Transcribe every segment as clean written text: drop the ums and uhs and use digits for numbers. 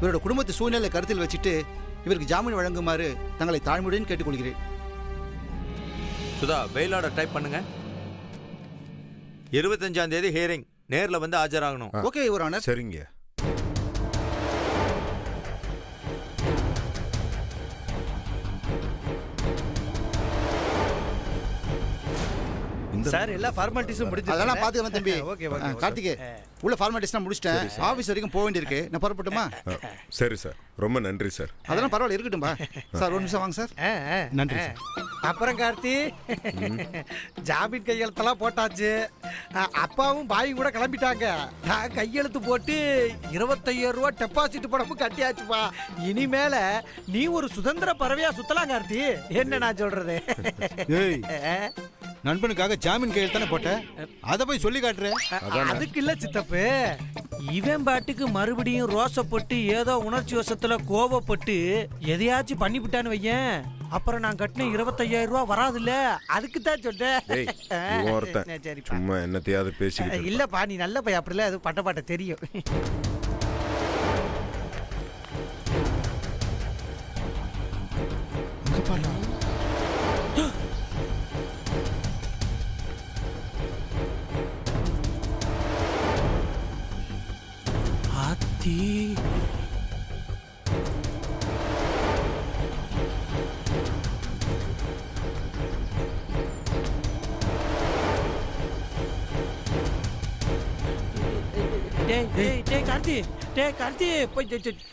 இவரோட குடும்பத்து சூழ்நிலை கருத்தில் வச்சுட்டு இவருக்கு ஜாமீன் வழங்குமாறு தங்களை தாழ்மையுடன் கேட்டுக்கொள்கிறேன். சுதா, பெயில் ஆர்டர் டைப் பண்ணுங்க. 25ஆம் தேதி ஹியரிங், நேர்ல வந்து ஆஜராகணும். Okay your honour. சரிங்க. சார் எல்லா ஃபார்மாலிட்டிஸும் முடிஞ்சு அதெல்லாம் பாத்துக்கலாம் தம்பி. Okay okay. கார்த்திகே, உள்ள ஃபார்மாலிட்டிஸ்லாம் முடிச்சிட்டேன். ஆபீஸ் வரைக்கும் போக வேண்டியிருக்கு. நான் புறப்பட்டுமா? சரி சார், ரொம்ப நன்றி சார். அதெல்லாம் பரவாயில்ல, இருக்கட்டும்பா. சார் ஒரு நிமிஷம் வாங்க சார். நன்றி சார். அப்புறம் கார்த்தி, ஜாமீன் கையெழுத்தெல்லாம் போட்டாச்சு. அப்பாவும் பாயும் கூட கிளம்பிட்டாங்க. நான் கையெழுத்து போட்டு 25,000 ரூபா டெபாசிட் பணமும் கட்டியாச்சுப்பா. இனிமேல நீ ஒரு சுதந்திர பறவையா சுத்தலாம் கார்த்தி. என்ன நான் சொல்றது? நண்பனுக்காக ஜாமீன் கையெழுத்தானே போட்ட, அத போய் சொல்லி காட்டுற. அதுக்கு இல்ல சித்தப்பு, இவன் பாட்டுக்கு மறுபடியும் ரோசப்பட்டு ஏதோ உணர்ச்சி வசத்துல கோபப்பட்டு எதையாச்சும் பண்ணிவிட்டான்னு வையன், அப்புறம் நான் கட்டின 25,000 ரூபா வராதுல்ல. அதுக்கு தான் சொல்றேன். சும்மா என்னத்தையாவது பேசிக்கிட்டு. இல்லப்பா, நீ நல்ல பையன், அப்படிலாம் அது பட்ட பாட்ட தெரியும். கார்த்தி, 25,000.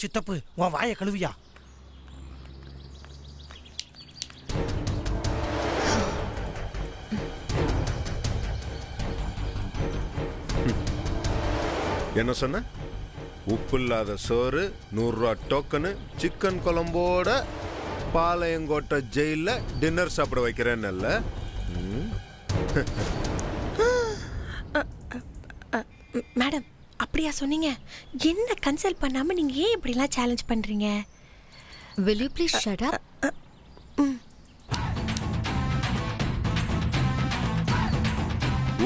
சித்தப்பு, உன் வாயை கழுவியா? என்ன சொன்ன? உப்பு இல்லாத சோறு, 100 ரூபா டோக்கனு, சிக்கன் குழம்போட பாளையங்கோட்டை ஜெயில டின்னர் சாப்பிட வைக்கிறேன்னு. மேடம், அப்படியா சொன்னீங்க? என்ன கன்சல்ட் பண்ணாம நீங்க ஏன் இப்படிலாம் சேலஞ்ச் பண்றீங்க? Will you please shut up?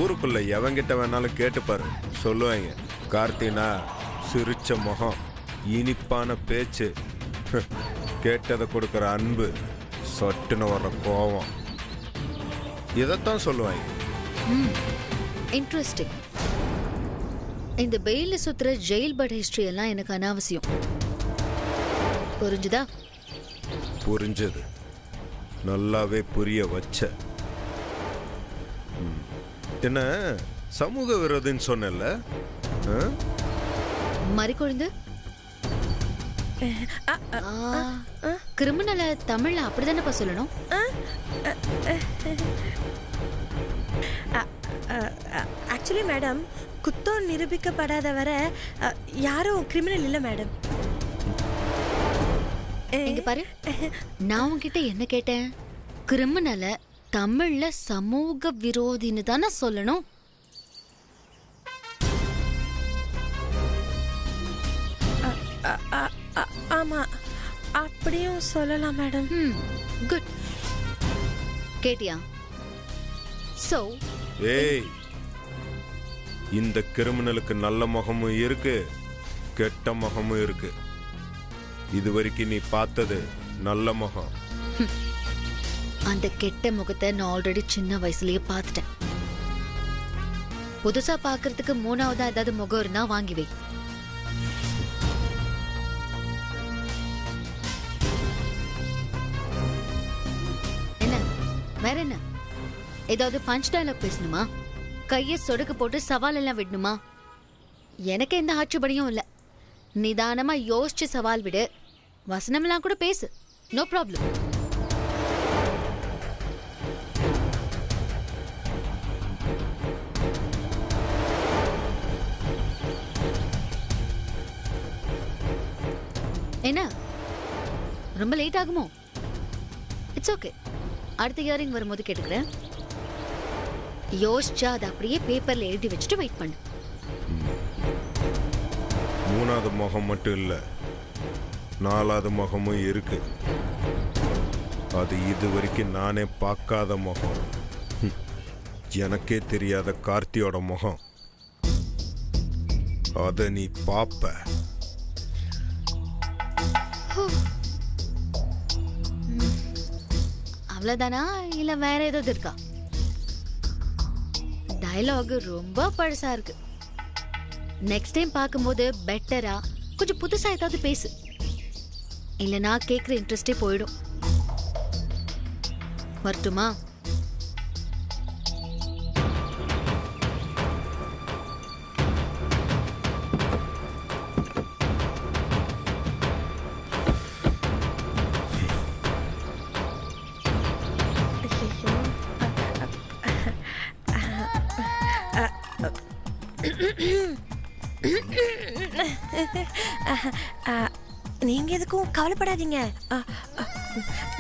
ஊருக்குள்ள எவங்கிட்ட வேணாலும் கேட்டுப்பாரு, சொல்லுவாங்க. கார்த்தினா சிரிச்ச முகம், இனிப்பான பேச்சு, கேட்டதை கொடுக்குற அன்பு, சொட்டுன்னு வர்ற கோவம், இதைத்தான் சொல்லுவாங்க. இன்ட்ரெஸ்டிங். இந்த பெயில சுத்துற ஜெயில் பட் ஹிஸ்டரி எல்லாம் எனக்கு அனாவசியம். புரிஞ்சுதா? புரிஞ்சது. நல்லாவே புரிய வச்ச. என்ன சமூக விரோதின்னு சொன்னல? மறிக்கொழுந்து கிரிமினல தமிழ்ல அப்படிதானப்பா சொல்லணும். ஆக்சுவலி மேடம், குத்தம் நிரூபிக்கப்படாத வர யாரும் கிரிமினல் இல்ல மேடம். இங்க பாரு, நான் உன்கிட்ட என்ன கேட்டேன்? கிரிமினல தமிழ்ல சமூக விரோதின்னு தானே சொல்லணும். ஆமா, அப்படியும் சொல்லலாம் மேடம். குட். கேட்டியா? சோ ஏய், இந்த கிரிமினலுக்கு நல்ல முகமும் இருக்கு, கெட்ட முகமும் இருக்கு. இது வரைக்கும் நீ பார்த்தது நல்ல முகம். அந்த கெட்ட முகத்தை நான் ஆல்ரெடி சின்ன வயசுலயே பார்த்துட்டேன். புதுசா பாக்குறதுக்கு 3வதா ஏதாவது முகம் இருந்தா வாங்கி வை. என்ன வேற என்ன? ஏதாவது பஞ்ச் டயலாக் பேசணுமா? கையை சொடுக்கு போட்டு சவால் எல்லாம் விடணுமா? எனக்கு எந்த ஆட்சேபனையும் இல்ல. நிதானமா யோசிச்சு சவால் விடு. வசனம்லாம் கூட பேசு, நோ ப்ராப்ளம். என்ன ரொம்ப லேட் ஆகுமோ? இட்ஸ் ஓகே, அடுத்த ஹியரிங் வரும்போது கேட்டுக்கிறேன். யோசிச்சா அதை அப்படியே பேப்பர்ல எழுதி வச்சுட்டு வெயிட் பண்ணு. 3வது முகம் மட்டும் இல்ல, 4வது முகமும் இருக்கு. அது இது வரைக்கும் நானே பார்க்காத முகம். எனக்கே தெரியாத கார்த்தியோட முகம். அத நீ பாப்ப. அவ்வளவுதானா இல்ல வேற ஏதாவது இருக்கா? டயலாக் ரொம்ப பழசா இருக்கு. நெக்ஸ்ட் டைம் பார்க்கும்போது பெட்டரா கொஞ்சம் புதுசா ஏதாவது பேசு. இல்ல நான் கேக்குற இன்ட்ரெஸ்டே போயிடும். வரட்டுமா? நீங்க எதுக்கும் கவலைப்படாதீங்க.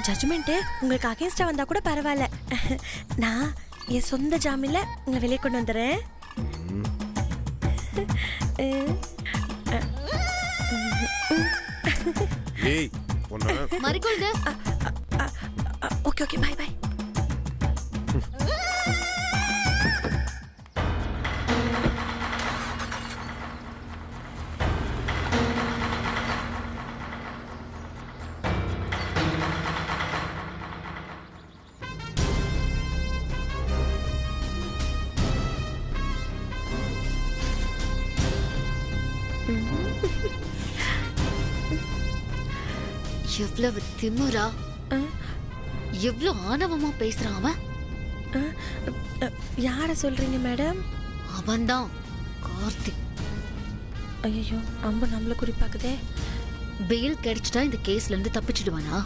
ஜட்ஜ்மெண்ட் உங்களுக்கு அகேன்ஸ்டா வந்தா கூட பரவாயில்ல. நான் என் சொந்த ஜாமீன்ல உங்களை வெளியே கொண்டு வந்துடுறேன். ஏய் பொண்ணு மறிக்கொள்க. Okay okay bye bye. எவ்வளவு திமிரா, எவ்வளவு ஆணவமா பேசுறான் அவன். யார சொல்றீங்க மேடம்? அவன்தான் கார்த்திக். ஐயோ அம்பு நம்மள குறிப்பாக்குதே. பெயில் கிடைச்சிட்டா இந்த கேஸ்ல இருந்து தப்பிச்சிடுவானா?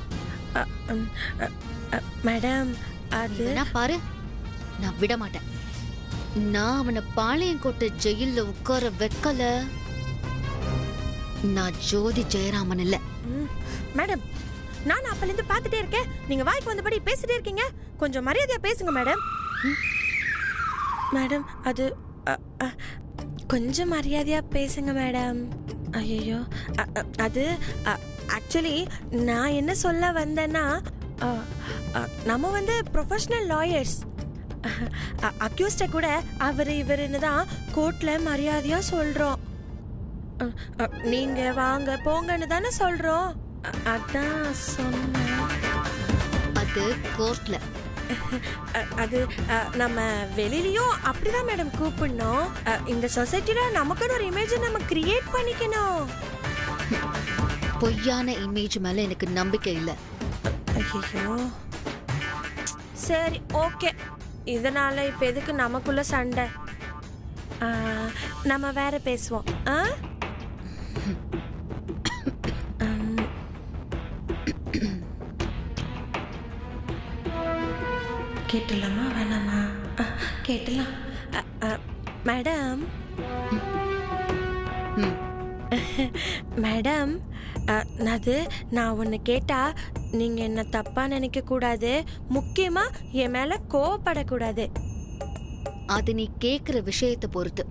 மேடம் அது நான் பாரு, நான் விட மாட்டேன். நான் அவனை பாளையங்கோட்டை ஜெயில உட்கார வைக்கல. நான் ஜோதி ஜெயராமன் இல்ல. மேடம் நான் அப்பல இருந்து பார்த்துட்டே இருக்கேன். நீங்க வாய்க்கு வந்தபடி பேசிட்டே இருக்கீங்க. கொஞ்சம் மரியாதையா பேசுங்க மேடம். மேடம் அது கொஞ்சம் மரியாதையா பேசுங்க மேடம். ஐயோ அது ஆக்சுவலி நான் என்ன சொல்ல வந்தேன்னா, நம்ம வந்து ப்ரொஃபஷனல் லாயர்ஸ். அக்யூஸ்ட கூட அவர் இவருன்னு தான் கோர்ட்ல மரியாதையா சொல்றோம். நீங்க வாங்க போங்கன்னு தானே சொல்றோம். அதான் சொன்னேன். அது கோர்ட்ல. அது நம்ம வெளியிலயும் அப்படிதான் மேடம் கூப்பிடணும். இந்த சொசைட்டில நமக்குன்னு ஒரு இமேஜ் நம்ம கிரியேட் பண்ணிக்கணும். பொய்யான இமேஜ் மேல எனக்கு நம்பிக்கை இல்ல. ஐயோ சரி ஓகே. இதனால இப்ப எதுக்கு நமக்குள்ள சண்டை? நம்ம வேற பேசுவோம். கேட்டலாமா வேணாமா? கேட்டலாம். மேடம் மேடம் நான் ஒன்று கேட்டா நீங்க என்ன தப்பா நினைக்க கூடாது. முக்கியமா என் மேல கோவப்படக்கூடாது. அது நீ கேக்குற விஷயத்தை பொறுத்து.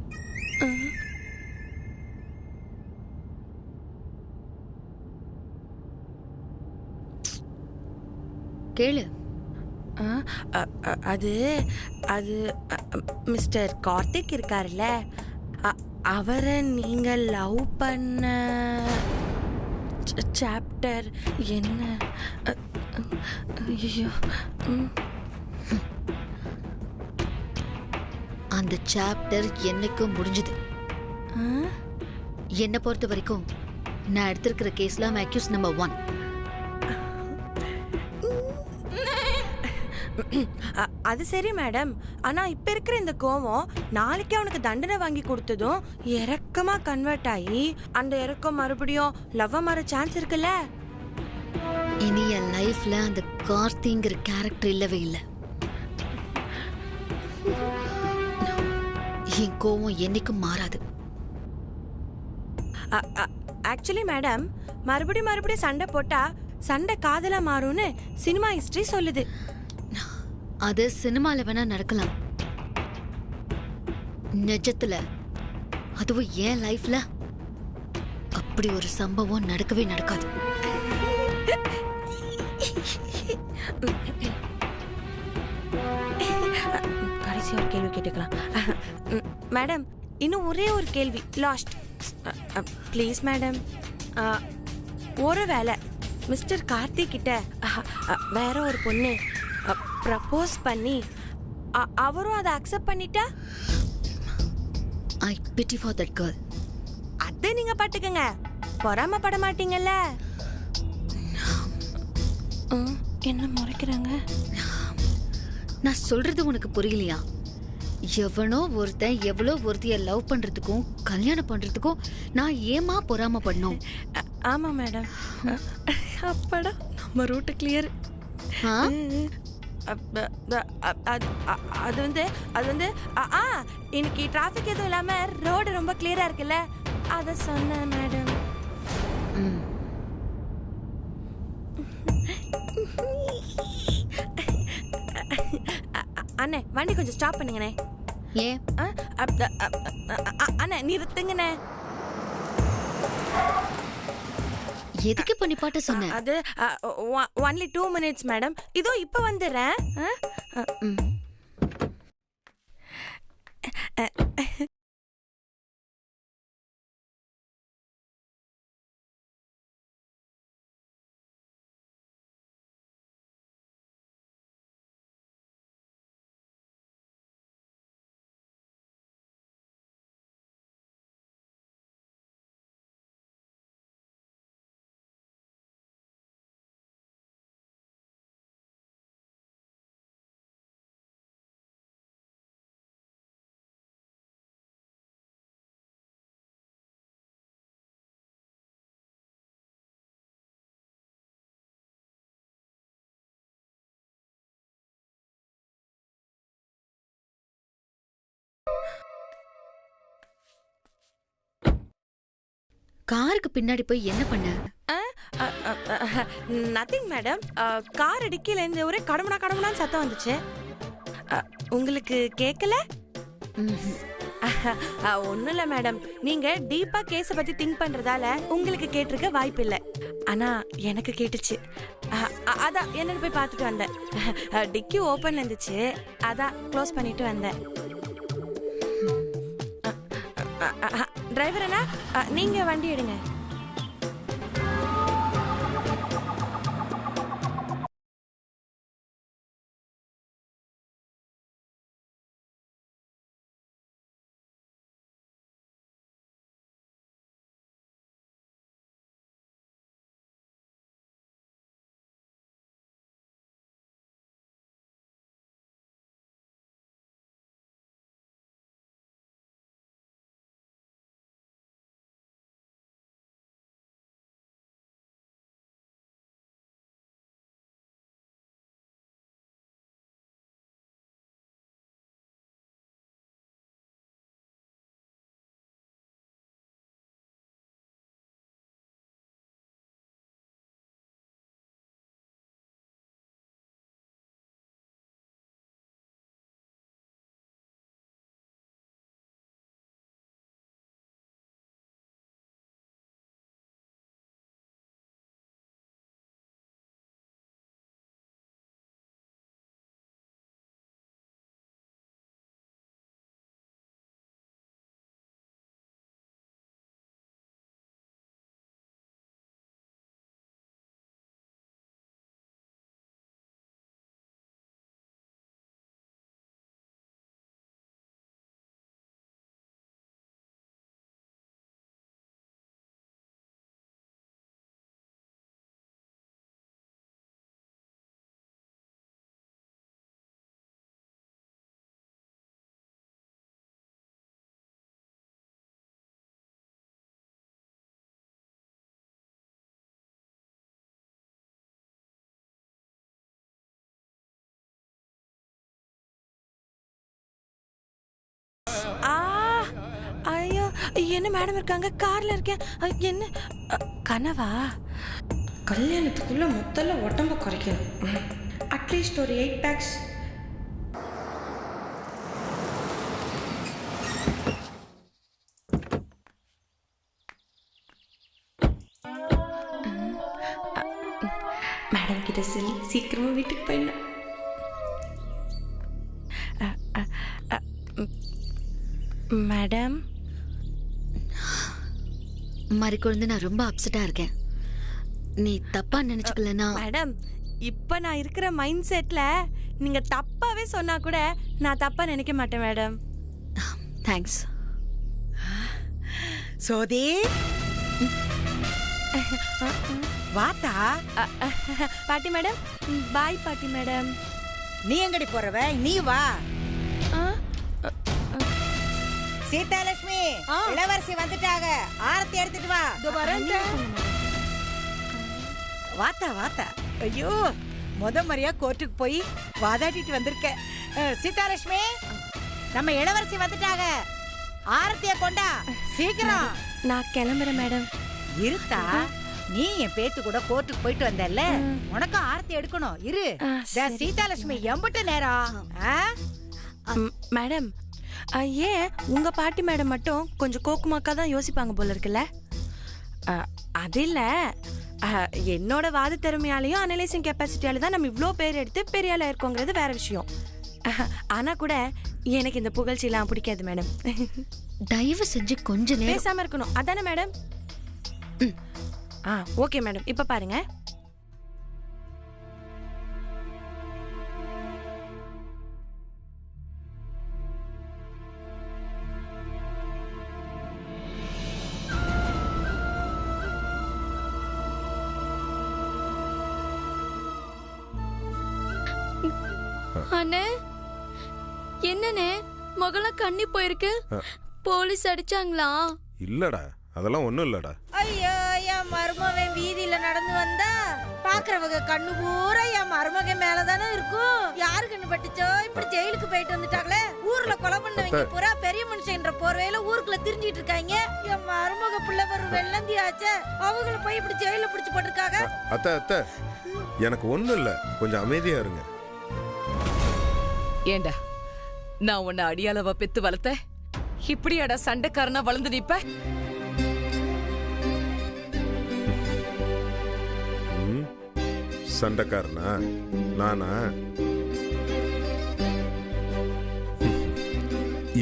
கேளு. அது அது மிஸ்டர் கார்த்திக் இருக்காருல்ல, அவரை நீங்க லவ் பண்ண சாப்டர் என்ன? ஐயோ அந்த சாப்டர் என்னைக்கும் முடிஞ்சது. என்னை பொறுத்த வரைக்கும் நான் எடுத்திருக்கிற கேஸ்ல அக்யூஸ் நம்பர் 1. அது சரி மேடம். ஆனா இப்ப இருக்கிற இந்த கோவம் நாளைக்கு அவனுக்கு தண்டனை வாங்கி கொடுத்ததும் இறக்கமா கன்வெர்ட் ஆகி அந்த இறக்கம் மறுபடியும் லவ் மாற சான்ஸ் இருக்குல்ல. இனி என் லைஃப்ல அந்த கார்த்திங்கிற கேரக்டர் இல்லவே இல்லை. என் கோவம் என்னைக்கும் மாறாது. ஆக்சுவலி மேடம் மறுபடியும் சண்டை போட்டா சண்டை காதலா மாறும்னு சினிமா ஹிஸ்டரி சொல்லுது. அது சினிமால வேணா நடக்கலாம். நிஜத்துல அதுவும் என் லைஃப்ல அப்படி ஒரு சம்பவம் நடக்கவே நடக்காது. கடைசி கடைசியாக ஒரு கேள்வி கேட்டுக்கலாம். மேடம், இன்னும் ஒரே ஒரு கேள்வி, லாஸ்ட். Please madam. ஒருவேளை மிஸ்டர் கார்த்திக் கிட்ட வேற ஒரு பொண்ணு ப்ரப்போஸ் பண்ணி அவரும் அதை அக்செப்ட் பண்ணிட்டா? ஐ பிட்டி ஃபார் தட் கேர்ள். அதை நீங்க பாட்டுக்கங்க, பொறாமப்பட மாட்டீங்கல்ல? என்ன முறைக்கிறாங்க? நான் சொல்றது உனக்கு புரியலையா? எவனோ ஒருத்தன் எவ்வளோ ஒருத்தைய லவ் பண்றதுக்கும் கல்யாணம் பண்றதுக்கும் நான் ஏமா பொறாம பண்ணோம்? ஆமா மேடம். அப்படா நம்ம ரூட் கிளியர். அது வந்து இன்னைக்கு டிராஃபிக் எதுவும் இல்லாம ரோடு ரொம்ப கிளியரா இருக்குல்ல, அத சொன்னேன் மேடம். அண்ணே, வண்டி கொஞ்சம் ஸ்டாப் பண்ணுங்கண்ணே. ஏன் அண்ணே நிறுத்துங்கண்ணே. எதுக்கு பண்ணி பாட்ட சொன்ன? அது ஒன்லி 2 minutes மேடம். இதோ இப்ப வந்துடுறேன். காருக்கு பின்னாடி போய் என்ன பண்ண? Nothing madam. கார் டிக்கில இருந்து ஒரே கடமுடான்னு சத்தம் வந்துச்சு. உங்களுக்கு கேட்கல? ஒன்றும் இல்லை மேடம், நீங்க டீப்பா கேஸை பத்தி திங்க் பண்றதால உங்களுக்கு கேட்டிருக்க வாய்ப்பு இல்லை. ஆனா எனக்கு கேட்டுச்சு. அதான் என்னன்னு போய் பார்த்துட்டு வந்தேன். டிக்கி ஓப்பன்ல இருந்துச்சு, அதான் க்ளோஸ் பண்ணிட்டு வந்தேன். டிரைவர் அண்ணா, நீங்க வண்டி எடுங்க. ஐயோ, என்ன மேடம் இருக்காங்க, கார்ல இருக்கேன். என்ன கனவா? கல்யாணத்துக்குள்ள மொத்தல உடம்ப குறைக்கணும். அட்லீஸ்ட் ஒரு 8 packs. மேடம் கிட்ட சொல்லி சீக்கிரமா வீட்டுக்கு போயிடணும். மேடம் மறுக்குழுந்து நான் ரொம்ப அப்செட்டா இருக்கேன். நீ தப்பா நினைச்சுக்கலனா? மேடம் இப்ப நான் இருக்கிற மைண்ட் செட்ல நீங்க தப்பாவே சொன்னா கூட நான் தப்பா நினைக்க மாட்டேன் மேடம். தேங்க்ஸ். சோதி வாத்தா. பாட்டி மேடம் பாய் பாட்டி மேடம். நீ எங்கடி போறவ? நீ வா. சீதாலட்சுமி இளவரசி வந்துட்டாங்க, ஆரத்தி எடுத்துட்டு வா. வாத்தா வாத்தா. ஐயோ முத முறையா கோர்ட்டுக்கு போய் வாதாடிட்டு வந்திருக்க. சீதாலட்சுமி நம்ம இளவரசி வந்துட்டாங்க, ஆரத்திய கொண்டா சீக்கிரம். நான் கிளம்புறேன் மேடம். இருத்தா, நீ என் பேத்து கூட கோர்ட்டுக்கு போயிட்டு வந்தல்ல, உனக்கும் ஆரத்தி எடுக்கணும். இரு. சீதாலட்சுமி எம்பிட்ட நேரம். மேடம் ஏன் உங்க பாட்டி மேடம் மட்டும் கொஞ்சம் கோக்குமாக்கா தான் யோசிப்பாங்க போல இருக்குல்ல? அது இல்ல, என்னோட வாத திறமையாலையும் அனலைசிங் கெப்பாசிட்டியால தான் நம்ம இவ்வளோ பேர் எடுத்து பெரிய ஆளா இருக்கோங்கிறது வேற விஷயம். ஆனா கூட எனக்கு இந்த புகழ்ச்சியெல்லாம் பிடிக்காது மேடம். தயவு செஞ்சு கொஞ்ச நேரம் பேசாம இருக்கணும், அதானே மேடம்? Okay madam. இப்ப பாருங்க, அண்ணே என்னண்ணே மகளா கண்ணி போயிருக்கு, போலீஸ் அடிச்சாங்களா? இல்லடா, அதெல்லாம் ஒண்ணும் இல்லடா. ஐயோ என் மருமகன் வீதியில நடந்து வந்தா பாக்குறவங்க கண்ணு பூரா என் மருமகன் மேலதானே இருக்கும். யாரு கண்ணு பட்டுச்சோ? இப்படி ஜெயிலுக்கு போயிட்டு வந்துட்டாங்களே. ஊர்ல கொலை பண்ணவங்க பூரா பெரிய மனுஷன்ற போர்வையில ஊருக்குள்ள திரிஞ்சிட்டு இருக்காங்க. என் மருமக பிள்ளை ஒரு வெள்ளந்தி ஆச்சே, அவங்கள போய் இப்படி ஜெயில பிடிச்சு போட்டிருக்காங்க. அத்தை அத்தை, எனக்கு ஒண்ணும் இல்ல, கொஞ்சம் அமைதியா இருங்க. ஏண்டா நான் உன்னை அடியாளவா பெத்து வளர்த்த, இப்படியாடா சண்டைக்காரனா வளர்ந்து நிப்ப? சண்டைக்காரனா நானா?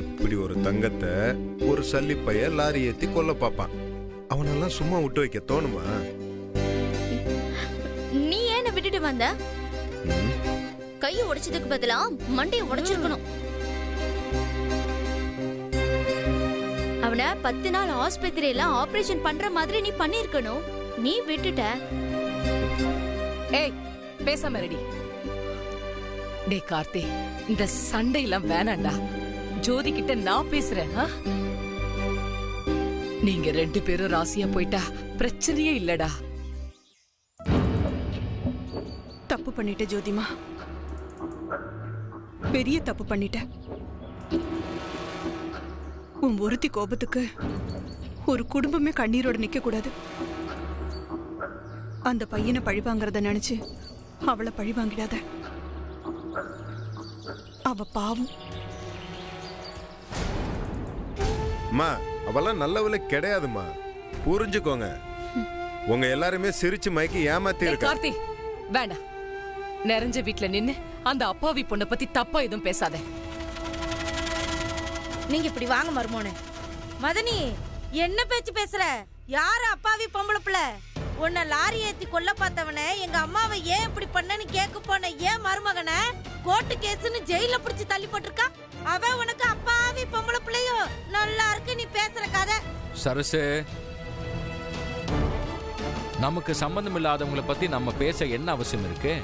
இப்படி ஒரு தங்கத்தை ஒரு சல்லிப்பைய லாரி ஏத்தி கொல்ல பாப்பான். அவனெல்லாம் சும்மா விட்டு வைக்க தோணுமா? நீ ஏன் விட்டுட்டு வந்த? கையை உடைச்சதுக்கு பதிலா மண்டையை உடைச்சிருக்கணும். அவனை 10 நாள் ஆஸ்பத்திரியில ஆபரேஷன் பண்ற மாதிரி நீ பண்ணிருக்கணும். நீ விட்டுட்ட. ஏய் பேசாம ரெடி. டே கார்த்தி, இந்த சண்டையெல்லாம் வேணாண்டா. ஜோதி கிட்ட நான் பேசுறேன். நீங்க 2 பேரும் ராசியா போயிட்டா பிரச்சனையே இல்லடா. தப்பு பண்ணிட்ட ஜோதிமா, பெரிய தப்பு பண்ணிட்ட. உன் ஒருத்தி கோபத்துக்கு ஒரு குடும்பமே கண்ணீரோட நிக்க கூடாது. அந்த பையனை பழிவாங்கறத நினைச்சு அவளை பழிவாங்கிடாத. அவ பாவம். அம்மா, அவெல்லாம் நல்லவளே கிடையாதுமா, புரிஞ்சுக்கோங்க. உங்க எல்லாருமே சிரிச்சு மயக்கி ஏமாத்தி இருக்க. கார்த்தி வேண்டாம், நிறைஞ்ச வீட்டுல நின்னு அந்த அப்பாவி பொண்ணை பத்தி தப்பா எதுவும் பேசாத. நீங்க இப்படி வாங்க மருமோனே. மதனி என்ன பேச்சு பேசுற? யாரு அப்பாவி பொம்பளை பிள்ளை? உன்னை லாரி ஏத்தி கொல்ல பார்த்தவன எங்க அம்மாவை ஏன் இப்படி பண்ணன்னு கேட்க போன ஏன் மருமகனை கோர்ட்டு கேஸ்ன்னு ஜெயில பிடிச்சு தள்ளி போட்டிருக்கா. அவ உனக்கு அப்பாவி பொம்பளை பிள்ளையோ? நல்லா இருக்கு நீ பேசுற கதை. சரசு, நமக்கு சம்பந்தம் இல்லாதவங்களை பத்தி நம்ம பேச என்ன அவசியம் இருக்கு?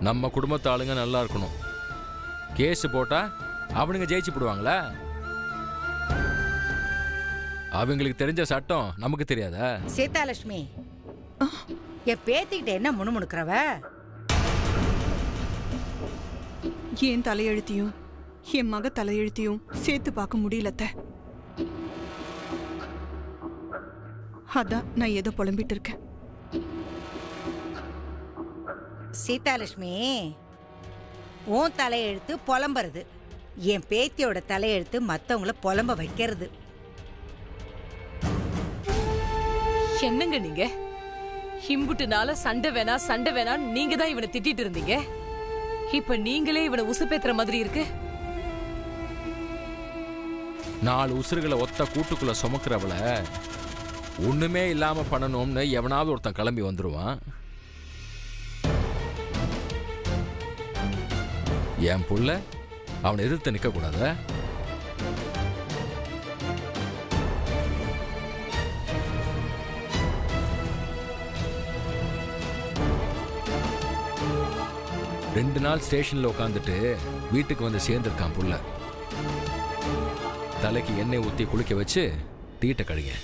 நம்ம குடும்பத்து ஆளுங்க நல்லா இருக்கணும். கேஸ் போட்டா அவனுங்க ஜெயிச்சு போடுவாங்களா? அவங்களுக்கு தெரிஞ்ச சட்டம் நமக்கு தெரியாதா? சீதாலட்சுமி, என் பேத்திக்கிட்ட என்ன முணுமுணுக்கிறவ? என் தலையெழுத்தியும் என் மக தலையெழுத்தியும் சேர்த்து பார்க்க முடியலத்த. அதான் நான் ஏதோ புலம்பிட்டு இருக்கேன். சீதாலட்சுமி, உன் தலையெழுத்து புலம்புறது, என் பேத்தியோட தலையெழுத்து மத்தவங்கள புலம்ப வைக்கிறது. என்னங்க நீங்க இம்புட்டு நாள சண்டை வேணா நீங்க தான் இவனை திட்டிட்டு இருந்தீங்க. இப்ப நீங்களே இவனை உசுப்பேத்துற மாதிரி இருக்கு. 4 உசுறுகளை ஒத்த கூட்டுக்குள்ள சுமக்கிறவள ஒண்ணுமே இல்லாம பண்ணணும்னு எவனாவது ஒருத்தன் கிளம்பி வந்துருவான். என் புள்ள அவனை எதிர்த்து நிக்க கூடாத. ரெண்டு நாள் ஸ்டேஷன்ல உட்காந்துட்டு வீட்டுக்கு வந்து சேர்ந்திருக்கான் புள்ள. தலைக்கு எண்ணெய் ஊத்தி குளிக்க வச்சு தீட்ட கழிங்க.